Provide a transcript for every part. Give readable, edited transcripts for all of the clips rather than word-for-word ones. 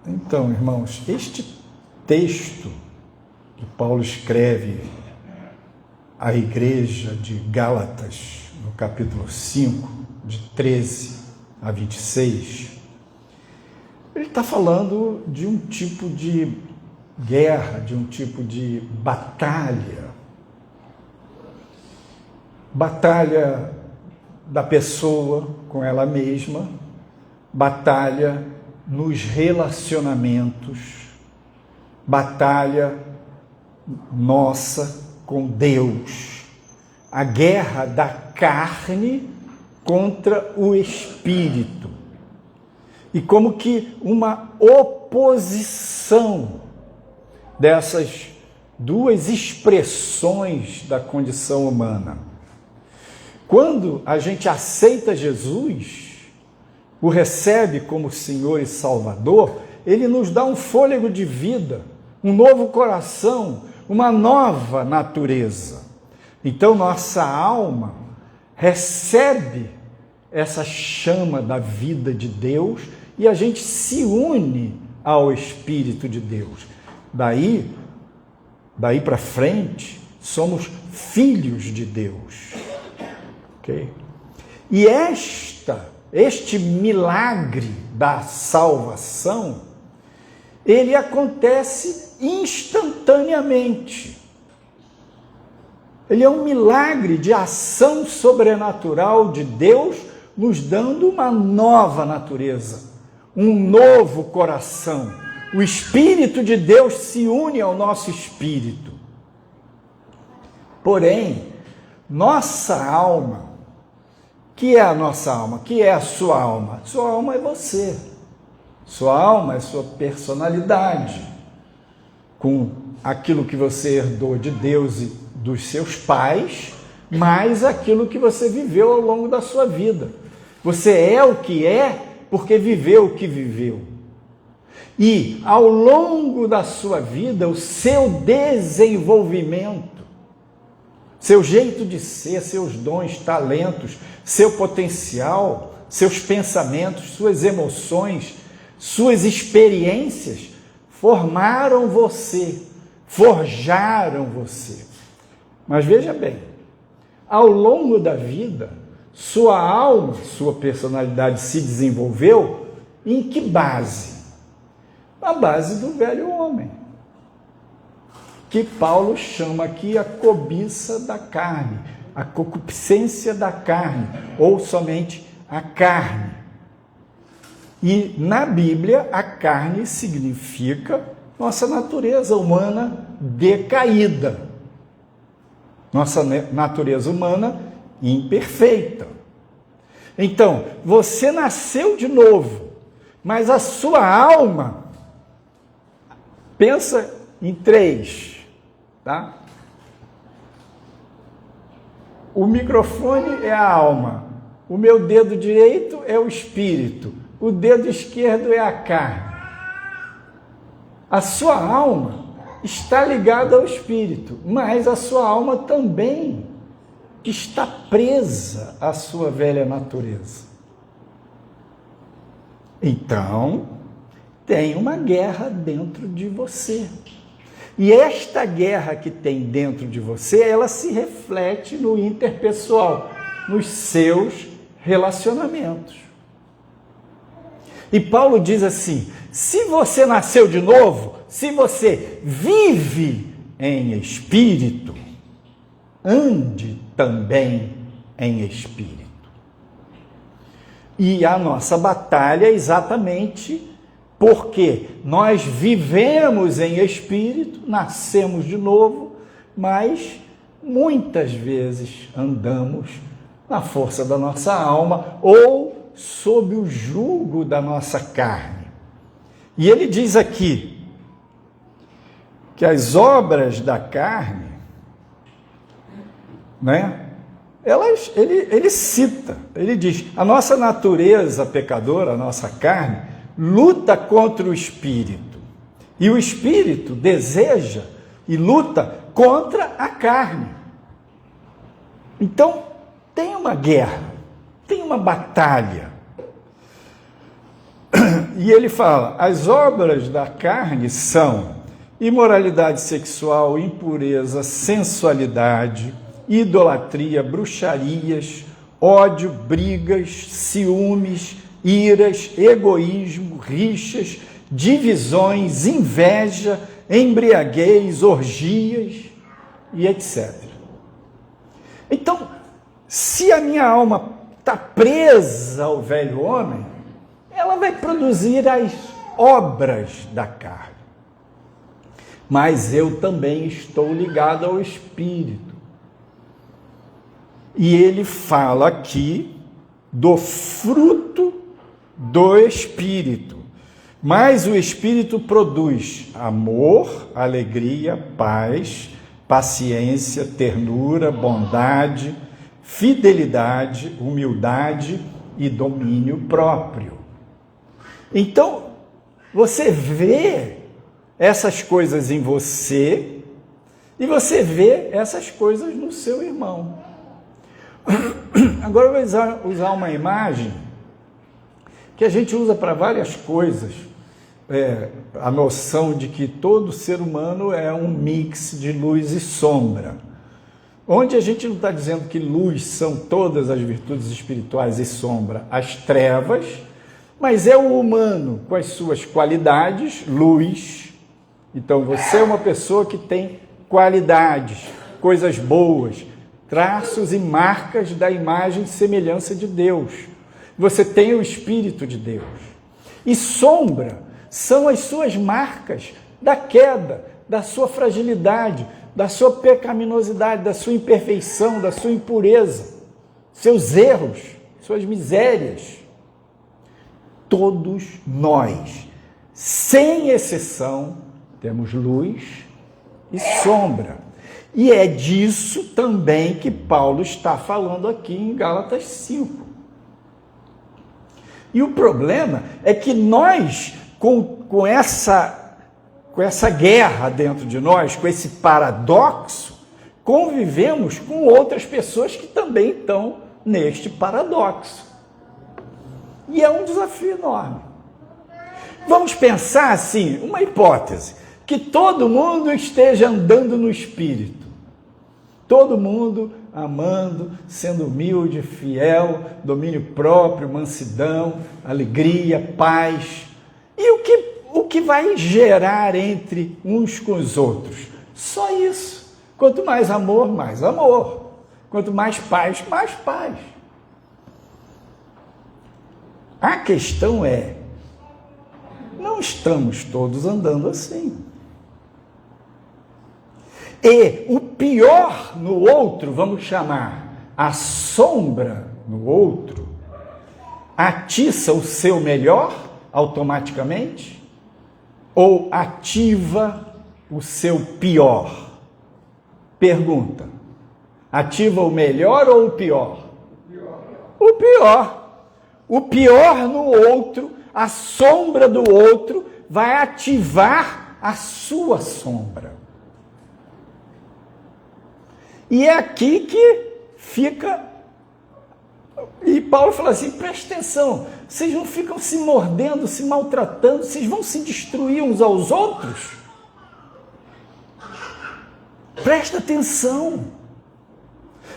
Então, irmãos, este texto que Paulo escreve à igreja de Gálatas, no capítulo 5, de 13 a 26, ele está falando de um tipo de guerra, de um tipo de batalha. Batalha da pessoa com ela mesma, batalha nos relacionamentos, batalha nossa com Deus, a guerra da carne contra o espírito, e como que uma oposição dessas duas expressões da condição humana. Quando a gente aceita Jesus, o recebe como Senhor e Salvador, ele nos dá um fôlego de vida, um novo coração, uma nova natureza. Então nossa alma recebe essa chama da vida de Deus e a gente se une ao Espírito de Deus. Daí para frente, somos filhos de Deus. Okay? E este milagre da salvação, ele acontece instantaneamente. Ele é um milagre de ação sobrenatural de Deus, nos dando uma nova natureza, um novo coração. O Espírito de Deus se une ao nosso espírito. Porém, nossa alma, que é a nossa alma? Que é a sua alma? Sua alma é você. Sua alma é sua personalidade, com aquilo que você herdou de Deus e dos seus pais, mais aquilo que você viveu ao longo da sua vida. Você é o que é porque viveu o que viveu. E ao longo da sua vida, o seu desenvolvimento, seu jeito de ser, seus dons, talentos, seu potencial, seus pensamentos, suas emoções, suas experiências formaram você, forjaram você. Mas veja bem, ao longo da vida, sua alma, sua personalidade se desenvolveu em que base? Na base do velho homem, que Paulo chama aqui a cobiça da carne, a concupiscência da carne, ou somente a carne. E na Bíblia, a carne significa nossa natureza humana decaída, nossa natureza humana imperfeita. Então, você nasceu de novo, mas a sua alma, pensa em 3, tá? O microfone é a alma, o meu dedo direito é o espírito, o dedo esquerdo é a carne. A sua alma está ligada ao espírito, mas a sua alma também está presa à sua velha natureza. Então, tem uma guerra dentro de você. E esta guerra que tem dentro de você, ela se reflete no interpessoal, nos seus relacionamentos. E Paulo diz assim: se você nasceu de novo, se você vive em espírito, ande também em espírito. E a nossa batalha é exatamente porque nós vivemos em espírito, nascemos de novo, mas muitas vezes andamos na força da nossa alma ou sob o jugo da nossa carne. E ele diz aqui que as obras da carne, né? Ele cita, ele diz, a nossa natureza pecadora, a nossa carne, luta contra o espírito. E o espírito deseja e luta contra a carne. Então, tem uma guerra, tem uma batalha. E ele fala, as obras da carne são imoralidade sexual, impureza, sensualidade, idolatria, bruxarias, ódio, brigas, ciúmes, iras, egoísmo, rixas, divisões, inveja, embriaguez, orgias e etc. Então, se a minha alma está presa ao velho homem, ela vai produzir as obras da carne. Mas eu também estou ligado ao Espírito. E ele fala aqui do fruto do Espírito. Mas o Espírito produz amor, alegria, paz, paciência, ternura, bondade, fidelidade, humildade e domínio próprio. Então, você vê essas coisas em você e você vê essas coisas no seu irmão. Agora eu vou usar uma imagem que a gente usa para várias coisas. A noção de que todo ser humano é um mix de luz e sombra. Onde a gente não está dizendo que luz são todas as virtudes espirituais e sombra, as trevas, mas é o humano com as suas qualidades, luz. Então você é uma pessoa que tem qualidades, coisas boas, traços e marcas da imagem e semelhança de Deus. Você tem o Espírito de Deus. E sombra são as suas marcas da queda, da sua fragilidade, da sua pecaminosidade, da sua imperfeição, da sua impureza, seus erros, suas misérias. Todos nós, sem exceção, temos luz e sombra. E é disso também que Paulo está falando aqui em Gálatas 5. E o problema é que nós, com essa guerra dentro de nós, com esse paradoxo, convivemos com outras pessoas que também estão neste paradoxo. E é um desafio enorme. Vamos pensar assim, uma hipótese, que todo mundo esteja andando no Espírito. Todo mundo amando, sendo humilde, fiel, domínio próprio, mansidão, alegria, paz. E o que vai gerar entre uns com os outros? Só isso. Quanto mais amor, mais amor. Quanto mais paz, mais paz. A questão é, não estamos todos andando assim. E o pior no outro, vamos chamar a sombra no outro, atiça o seu melhor automaticamente ou ativa o seu pior? Pergunta. Ativa o melhor ou o pior? O pior. O pior no outro, a sombra do outro vai ativar a sua sombra. E é aqui que fica... E Paulo fala assim, presta atenção, vocês não ficam se mordendo, se maltratando, vocês vão se destruir uns aos outros? Presta atenção.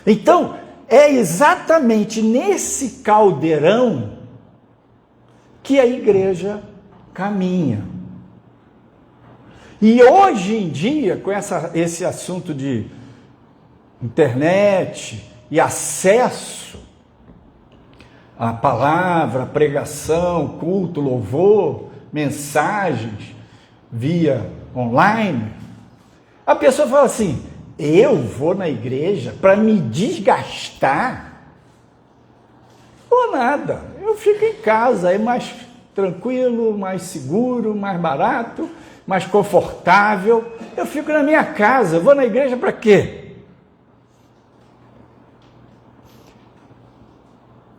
Então, é exatamente nesse caldeirão que a igreja caminha. E hoje em dia, com esse assunto de internet e acesso à palavra, pregação, culto, louvor, mensagens via online, a pessoa fala assim, eu vou na igreja para me desgastar? Ou nada, eu fico em casa, é mais tranquilo, mais seguro, mais barato, mais confortável, eu fico na minha casa, vou na igreja para quê?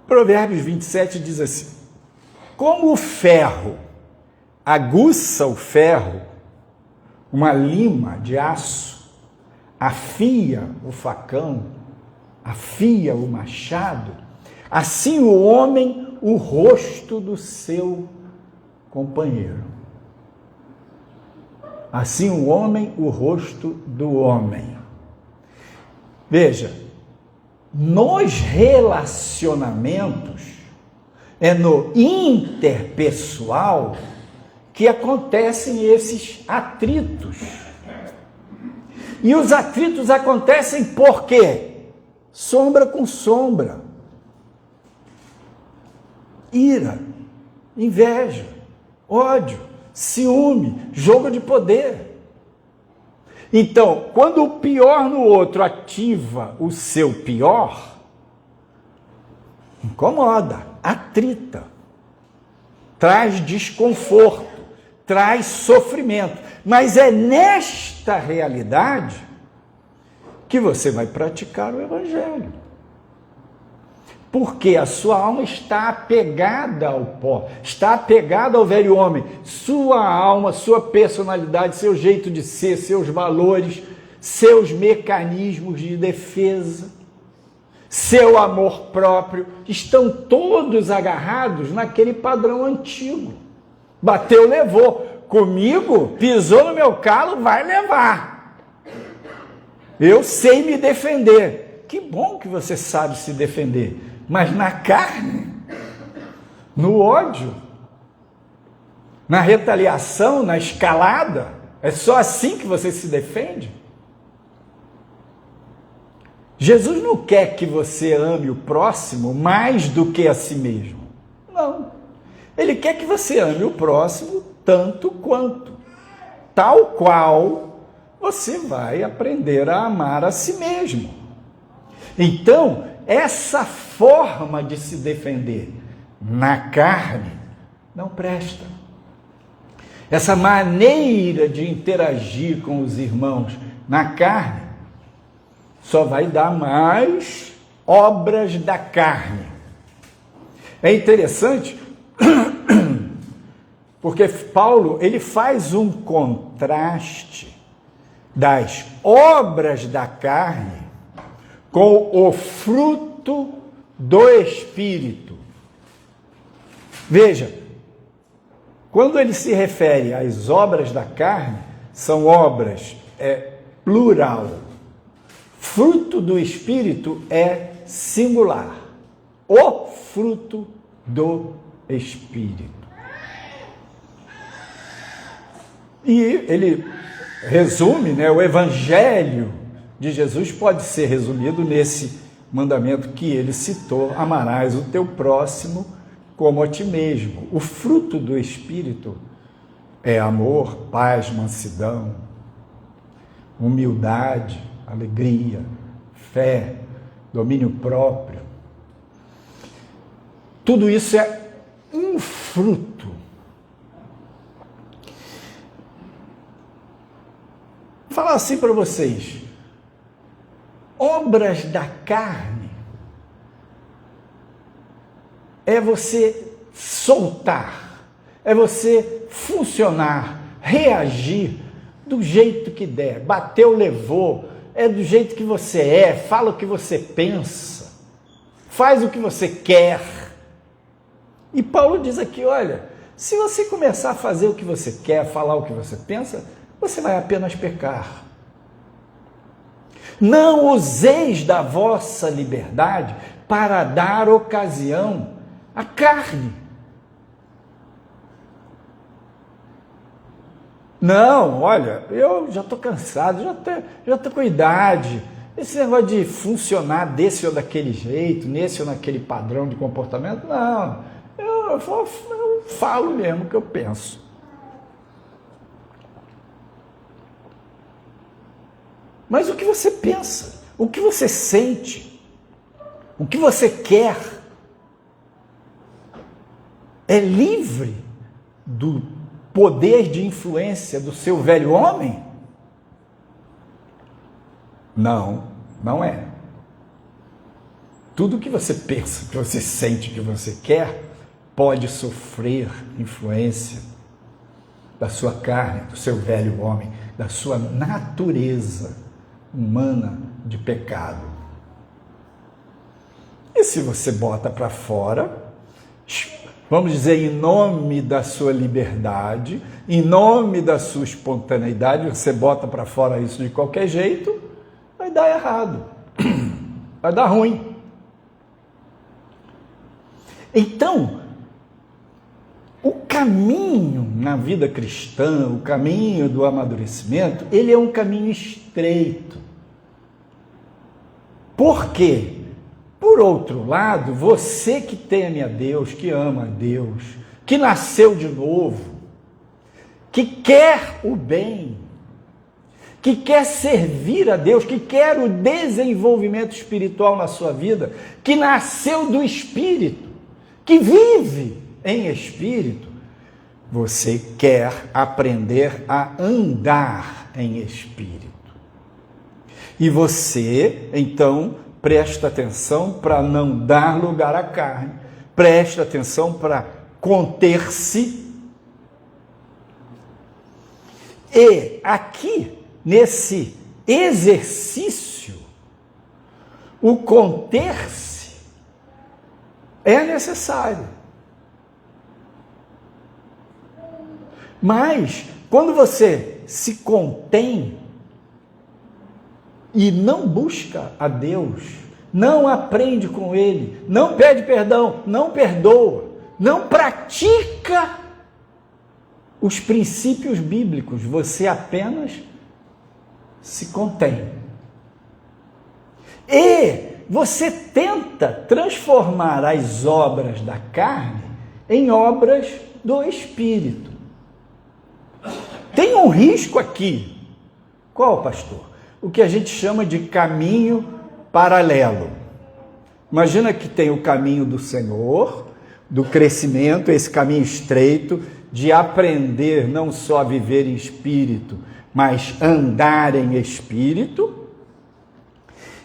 Provérbios 27 diz assim, como o ferro aguça o ferro, uma lima de aço afia o facão, afia o machado, assim o homem, o rosto do seu companheiro. Assim o homem, o rosto do homem. Veja, nos relacionamentos, é no interpessoal que acontecem esses atritos. E os atritos acontecem por quê? Sombra com sombra. Ira, inveja, ódio, ciúme, jogo de poder. Então, quando o pior no outro ativa o seu pior, incomoda, atrita, traz desconforto, traz sofrimento. Mas é nesta realidade que você vai praticar o Evangelho. Porque a sua alma está apegada ao pó, está apegada ao velho homem. Sua alma, sua personalidade, seu jeito de ser, seus valores, seus mecanismos de defesa, seu amor próprio, estão todos agarrados naquele padrão antigo. Bateu, levou. Comigo, pisou no meu calo, vai levar. Eu sei me defender. Que bom que você sabe se defender. Mas na carne, no ódio, na retaliação, na escalada, é só assim que você se defende? Jesus não quer que você ame o próximo mais do que a si mesmo. Não. Ele quer que você ame o próximo tanto quanto. Tal qual você vai aprender a amar a si mesmo. Então, essa forma de se defender na carne não presta. Essa maneira de interagir com os irmãos na carne só vai dar mais obras da carne. É interessante porque Paulo ele faz um contraste das obras da carne com o fruto do Espírito. Veja, quando ele se refere às obras da carne, são obras plural. Fruto do Espírito é singular. O fruto do Espírito. E ele resume, o Evangelho de Jesus pode ser resumido nesse mandamento que ele citou: amarás o teu próximo como a ti mesmo. O fruto do Espírito é amor, paz, mansidão, humildade, alegria, fé, domínio próprio. Tudo isso é um fruto. Vou falar assim para vocês: obras da carne é você soltar, é você funcionar, reagir do jeito que der. Bateu, levou, é do jeito que você é, fala o que você pensa, faz o que você quer. E Paulo diz aqui, olha, se você começar a fazer o que você quer, falar o que você pensa, você vai apenas pecar. Não useis da vossa liberdade para dar ocasião à carne. Não, olha, eu já estou cansado, já estou com idade. Esse negócio de funcionar desse ou daquele jeito, nesse ou naquele padrão de comportamento, não. Eu falo mesmo o que eu penso. Mas o que você pensa, o que você sente, o que você quer, é livre do poder de influência do seu velho homem? Não, não é. Tudo que você pensa, que você sente, que você quer, pode sofrer influência da sua carne, do seu velho homem, da sua natureza humana de pecado. E se você bota para fora, vamos dizer, em nome da sua liberdade, em nome da sua espontaneidade, você bota para fora isso de qualquer jeito, vai dar errado, vai dar ruim. Então, o caminho na vida cristã, o caminho do amadurecimento, ele é um caminho estreito. Por quê? Por outro lado, você que teme a Deus, que ama a Deus, que nasceu de novo, que quer o bem, que quer servir a Deus, que quer o desenvolvimento espiritual na sua vida, que nasceu do Espírito, que vive em Espírito, você quer aprender a andar em Espírito. E você, então, presta atenção para não dar lugar à carne, presta atenção para conter-se. E aqui, nesse exercício, o conter-se é necessário. Mas, quando você se contém e não busca a Deus, não aprende com Ele, não pede perdão, não perdoa, não pratica os princípios bíblicos, você apenas se contém. E você tenta transformar as obras da carne em obras do Espírito. Tem um risco aqui. Qual, pastor? O que a gente chama de caminho paralelo. Imagina que tem o caminho do Senhor, do crescimento, esse caminho estreito, de aprender não só a viver em espírito, mas andar em espírito.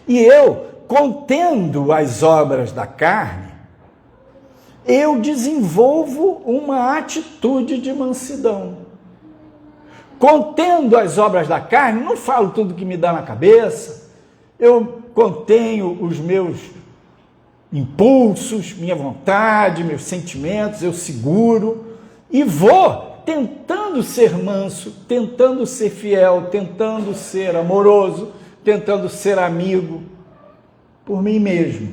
E eu, contendo as obras da carne, eu desenvolvo uma atitude de mansidão. Contendo as obras da carne, não falo tudo que me dá na cabeça, eu contenho os meus impulsos, minha vontade, meus sentimentos, eu seguro e vou tentando ser manso, tentando ser fiel, tentando ser amoroso, tentando ser amigo por mim mesmo.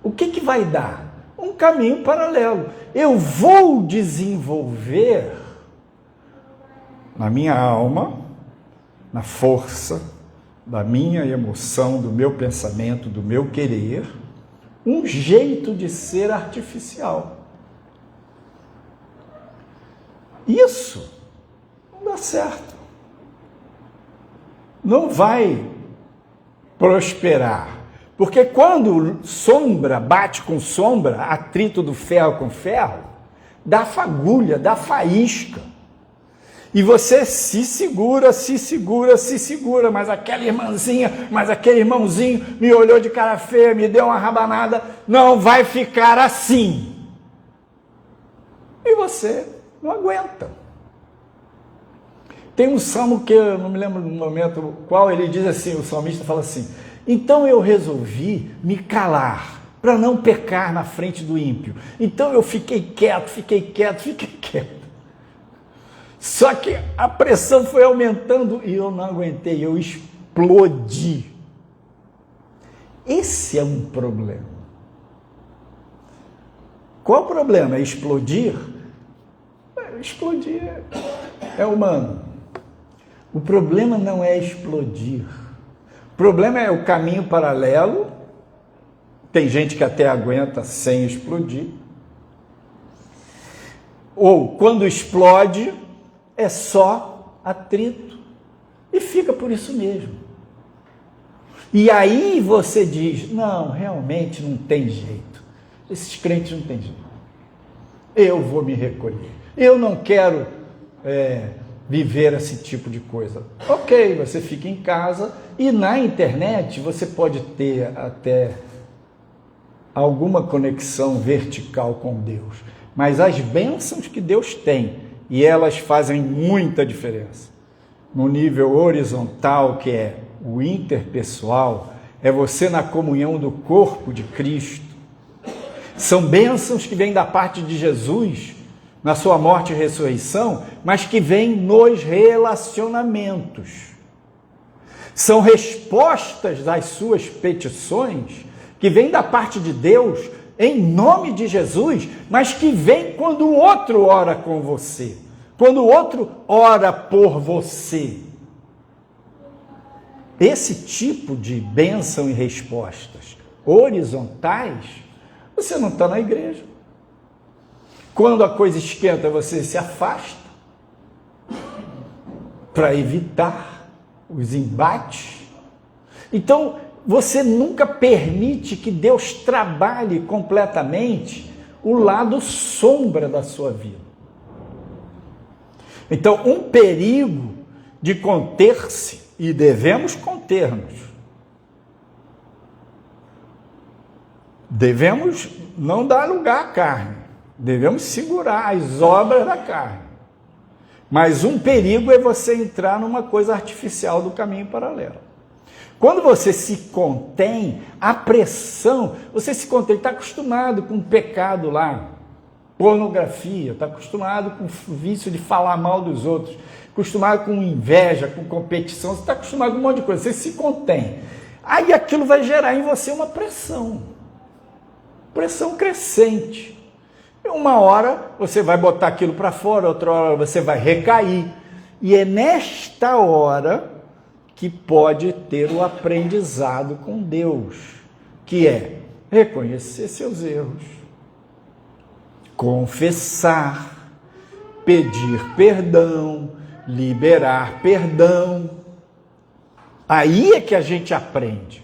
O que vai dar? Um caminho paralelo. Eu vou desenvolver na minha alma, na força da minha emoção, do meu pensamento, do meu querer, um jeito de ser artificial. Isso não dá certo. Não vai prosperar. Porque quando sombra bate com sombra, atrito do ferro com ferro, dá fagulha, dá faísca. E você se segura, mas aquela irmãzinha, mas aquele irmãozinho me olhou de cara feia, me deu uma rabanada, não vai ficar assim. E você não aguenta. Tem um salmo que eu não me lembro no momento qual, ele diz assim, o salmista fala assim: então eu resolvi me calar, para não pecar na frente do ímpio. Então eu fiquei quieto. Só que a pressão foi aumentando e eu não aguentei, eu explodi. Esse é um problema. Qual o problema? É explodir? Explodir é humano. O problema não é explodir. O problema é o caminho paralelo. Tem gente que até aguenta sem explodir. Ou quando explode, é só atrito. E fica por isso mesmo. E aí você diz, não, realmente não tem jeito. Esses crentes não tem jeito. Eu vou me recolher. Eu não quero viver esse tipo de coisa. Ok, você fica em casa e na internet você pode ter até alguma conexão vertical com Deus. Mas as bênçãos que Deus tem, e elas fazem muita diferença. No nível horizontal, que é o interpessoal, é você na comunhão do corpo de Cristo. São bênçãos que vêm da parte de Jesus, na sua morte e ressurreição, mas que vêm nos relacionamentos. São respostas das suas petições, que vêm da parte de Deus, em nome de Jesus, mas que vêm quando o outro ora com você, quando o outro ora por você. Esse tipo de bênção e respostas horizontais, você não está na igreja. Quando a coisa esquenta, você se afasta para evitar os embates. Então, você nunca permite que Deus trabalhe completamente o lado sombra da sua vida. Então, um perigo de conter-se, e devemos conter-nos, devemos não dar lugar à carne, devemos segurar as obras da carne. Mas um perigo é você entrar numa coisa artificial do caminho paralelo. Quando você se contém, a pressão, você se contém, está acostumado com o pecado lá, pornografia, está acostumado com o vício de falar mal dos outros, acostumado com inveja, com competição, você está acostumado com um monte de coisa, você se contém. Aí aquilo vai gerar em você uma pressão crescente. E uma hora você vai botar aquilo para fora, outra hora você vai recair. E é nesta hora que pode ter o aprendizado com Deus, que é reconhecer seus erros, confessar, pedir perdão, liberar perdão. Aí é que a gente aprende.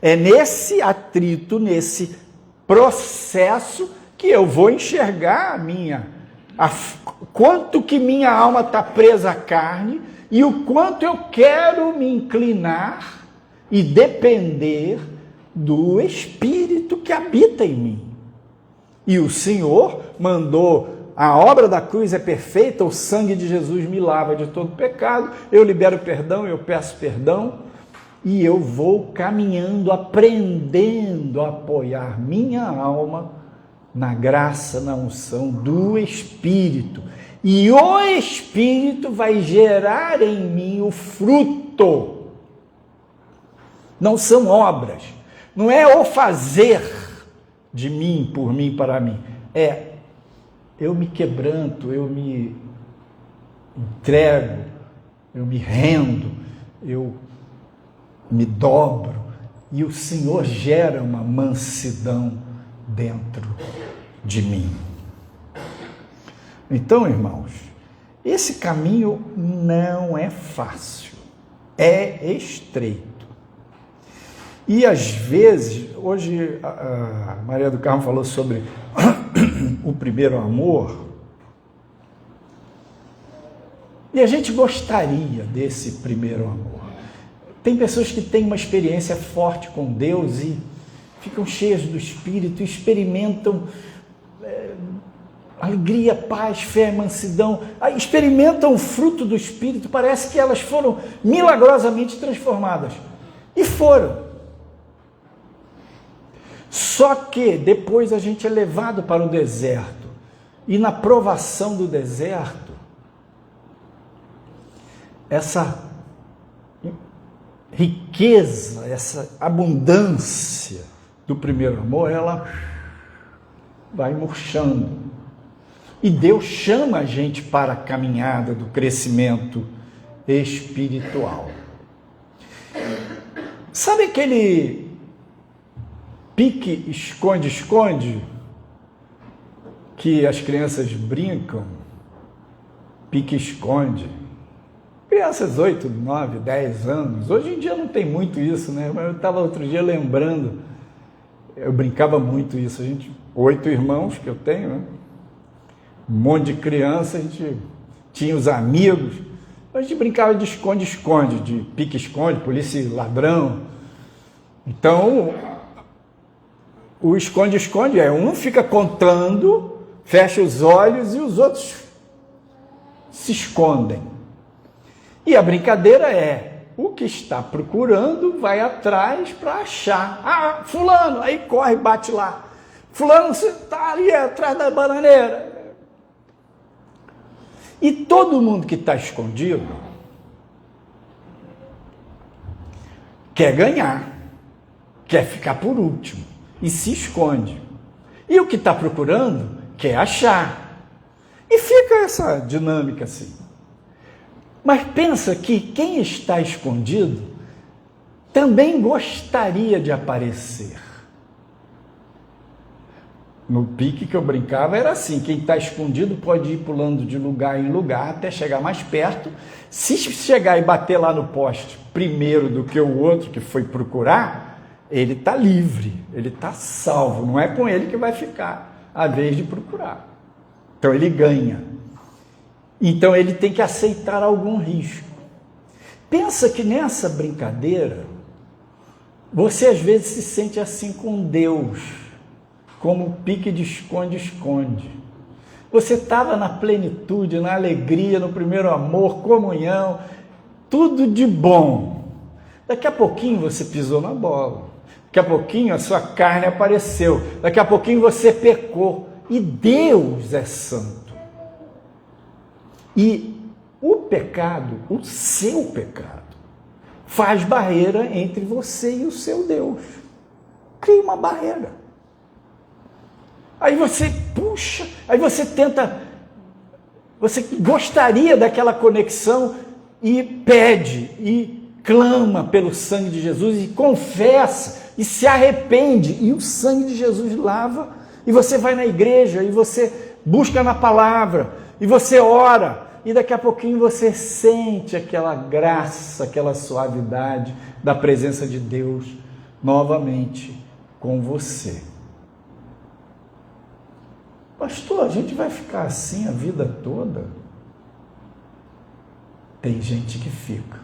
É nesse atrito, nesse processo que eu vou enxergar quanto que minha alma está presa à carne e o quanto eu quero me inclinar e depender do Espírito que habita em mim. E o Senhor mandou, a obra da cruz é perfeita, o sangue de Jesus me lava de todo pecado, eu libero perdão, eu peço perdão, e eu vou caminhando, aprendendo a apoiar minha alma na graça, na unção do Espírito. E o Espírito vai gerar em mim o fruto. Não são obras, não é o fazer de mim, por mim, para mim. É, eu me quebranto, eu me entrego, eu me rendo, eu me dobro, e o Senhor gera uma mansidão dentro de mim. Então, irmãos, esse caminho não é fácil, é estreito. E às vezes, hoje a Maria do Carmo falou sobre o primeiro amor, e a gente gostaria desse primeiro amor. Tem pessoas que têm uma experiência forte com Deus e ficam cheias do Espírito, experimentam alegria, paz, fé, mansidão, experimentam o fruto do Espírito, parece que elas foram milagrosamente transformadas. E foram. Só que depois a gente é levado para o deserto, e na provação do deserto, essa riqueza, essa abundância do primeiro amor, ela vai murchando. E Deus chama a gente para a caminhada do crescimento espiritual. Sabe aquele pique esconde-esconde que as crianças brincam? Pique-esconde. Crianças 8, 9, 10 anos. Hoje em dia não tem muito isso, né? Mas eu estava outro dia lembrando, eu brincava muito isso. 8 irmãos que eu tenho, né? Um monte de criança, a gente tinha os amigos. A gente brincava de esconde-esconde, de pique-esconde, polícia e ladrão. Então, o esconde-esconde um fica contando, fecha os olhos e os outros se escondem. E a brincadeira é, o que está procurando vai atrás para achar. Ah, fulano, aí corre, bate lá. Fulano está ali atrás da bananeira. E todo mundo que está escondido quer ganhar, quer ficar por último e se esconde. E o que está procurando quer achar. E fica essa dinâmica assim. Mas pensa que quem está escondido também gostaria de aparecer. No pique que eu brincava era assim, quem está escondido pode ir pulando de lugar em lugar até chegar mais perto. Se chegar e bater lá no poste primeiro do que o outro que foi procurar, ele está livre, ele está salvo, não é com ele que vai ficar a vez de procurar. Então ele ganha. Então ele tem que aceitar algum risco. Pensa que nessa brincadeira, você às vezes se sente assim com Deus, como o pique de esconde-esconde. Você estava na plenitude, na alegria, no primeiro amor, comunhão, tudo de bom. Daqui a pouquinho você pisou na bola. Daqui a pouquinho a sua carne apareceu. Daqui a pouquinho você pecou. E Deus é santo. E o pecado, o seu pecado, faz barreira entre você e o seu Deus. Cria uma barreira. Aí você, puxa, aí você tenta, você gostaria daquela conexão e pede, e clama pelo sangue de Jesus, e confessa, e se arrepende, e o sangue de Jesus lava, e você vai na igreja, e você busca na palavra, e você ora, e daqui a pouquinho você sente aquela graça, aquela suavidade da presença de Deus novamente com você. Pastor, a gente vai ficar assim a vida toda? Tem gente que fica.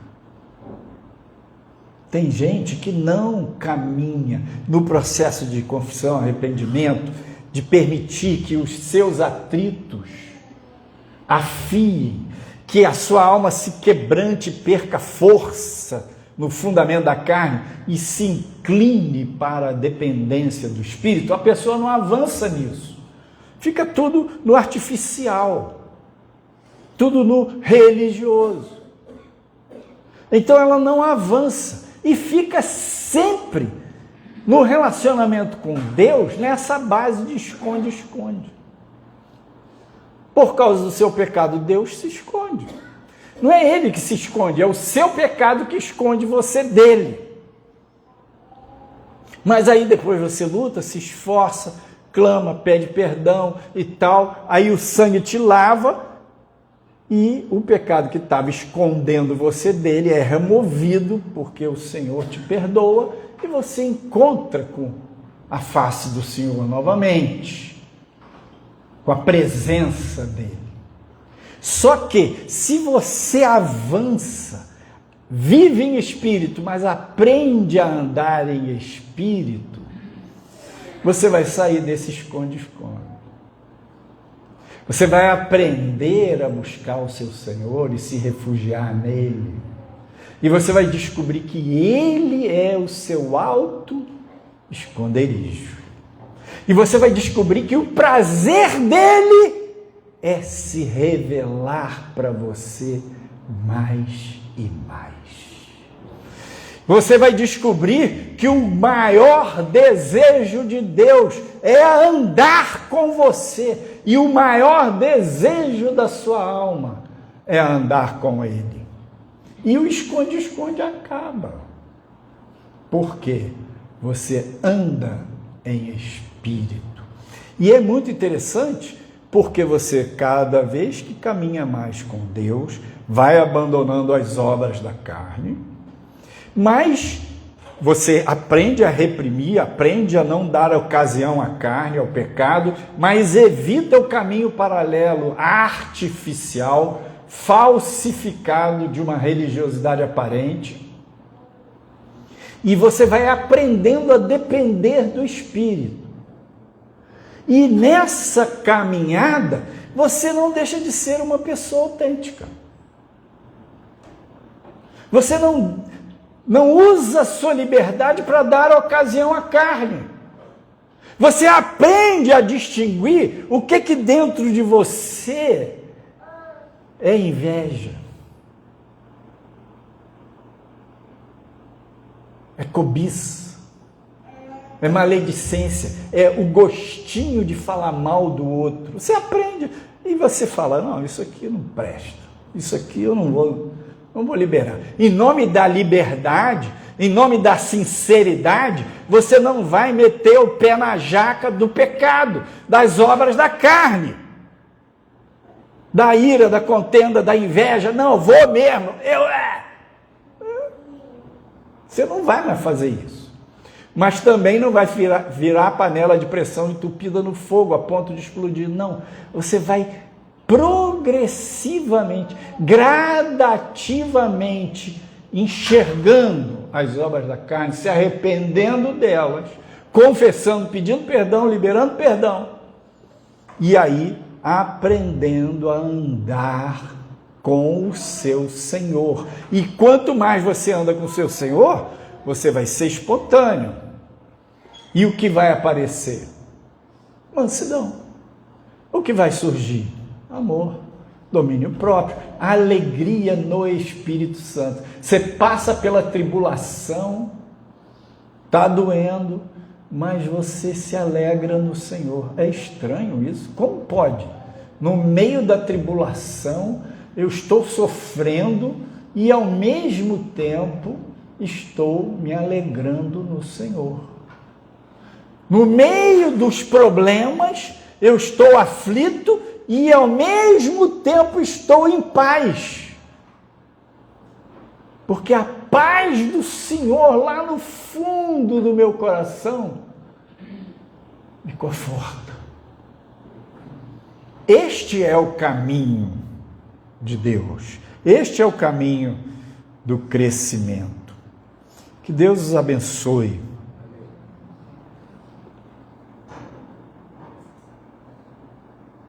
Tem gente que não caminha no processo de confissão, arrependimento, de permitir que os seus atritos afiem, que a sua alma se quebrante, perca força no fundamento da carne e se incline para a dependência do Espírito. A pessoa não avança nisso. Fica tudo no artificial, tudo no religioso. Então ela não avança e fica sempre no relacionamento com Deus nessa base de esconde-esconde. Por causa do seu pecado, Deus se esconde. Não é ele que se esconde, é o seu pecado que esconde você dele. Mas aí depois você luta, se esforça, clama, pede perdão e tal, aí o sangue te lava e o pecado que estava escondendo você dele é removido porque o Senhor te perdoa e você encontra com a face do Senhor novamente, com a presença dele. Só que se você avança, vive em espírito, mas aprende a andar em espírito, você vai sair desse esconde-esconde. Você vai aprender a buscar o seu Senhor e se refugiar nele. E você vai descobrir que ele é o seu alto esconderijo. E você vai descobrir que o prazer dele é se revelar para você mais e mais. Você vai descobrir que o maior desejo de Deus é andar com você. E o maior desejo da sua alma é andar com Ele. E o esconde-esconde acaba. Por quê? Você anda em espírito. E é muito interessante porque você, cada vez que caminha mais com Deus, vai abandonando as obras da carne, mas você aprende a reprimir, aprende a não dar ocasião à carne, ao pecado, mas evita o caminho paralelo, artificial, falsificado de uma religiosidade aparente. E você vai aprendendo a depender do Espírito. E nessa caminhada, você não deixa de ser uma pessoa autêntica. Você não usa a sua liberdade para dar ocasião à carne. Você aprende a distinguir o que dentro de você é inveja, é cobiça, é maledicência, é o gostinho de falar mal do outro. Você aprende e você fala, não, isso aqui não presta, isso aqui eu não vou liberar. Em nome da liberdade, em nome da sinceridade, você não vai meter o pé na jaca do pecado, das obras da carne, da ira, da contenda, da inveja. Não, vou mesmo, Você não vai mais fazer isso. Mas também não vai virar a panela de pressão entupida no fogo a ponto de explodir. Não, você vai progressivamente, gradativamente, enxergando as obras da carne, se arrependendo delas, confessando, pedindo perdão, liberando perdão, e aí aprendendo a andar com o seu Senhor. E quanto mais você anda com o seu Senhor, você vai ser espontâneo. E o que vai aparecer? Mansidão. O que vai surgir? Amor, domínio próprio, alegria no Espírito Santo. Você passa pela tribulação, está doendo, mas você se alegra no Senhor. É estranho isso? Como pode? No meio da tribulação, eu estou sofrendo e ao mesmo tempo estou me alegrando no Senhor. No meio dos problemas, eu estou aflito e ao mesmo tempo estou em paz. Porque a paz do Senhor lá no fundo do meu coração me conforta. Este é o caminho de Deus. Este é o caminho do crescimento. Que Deus os abençoe.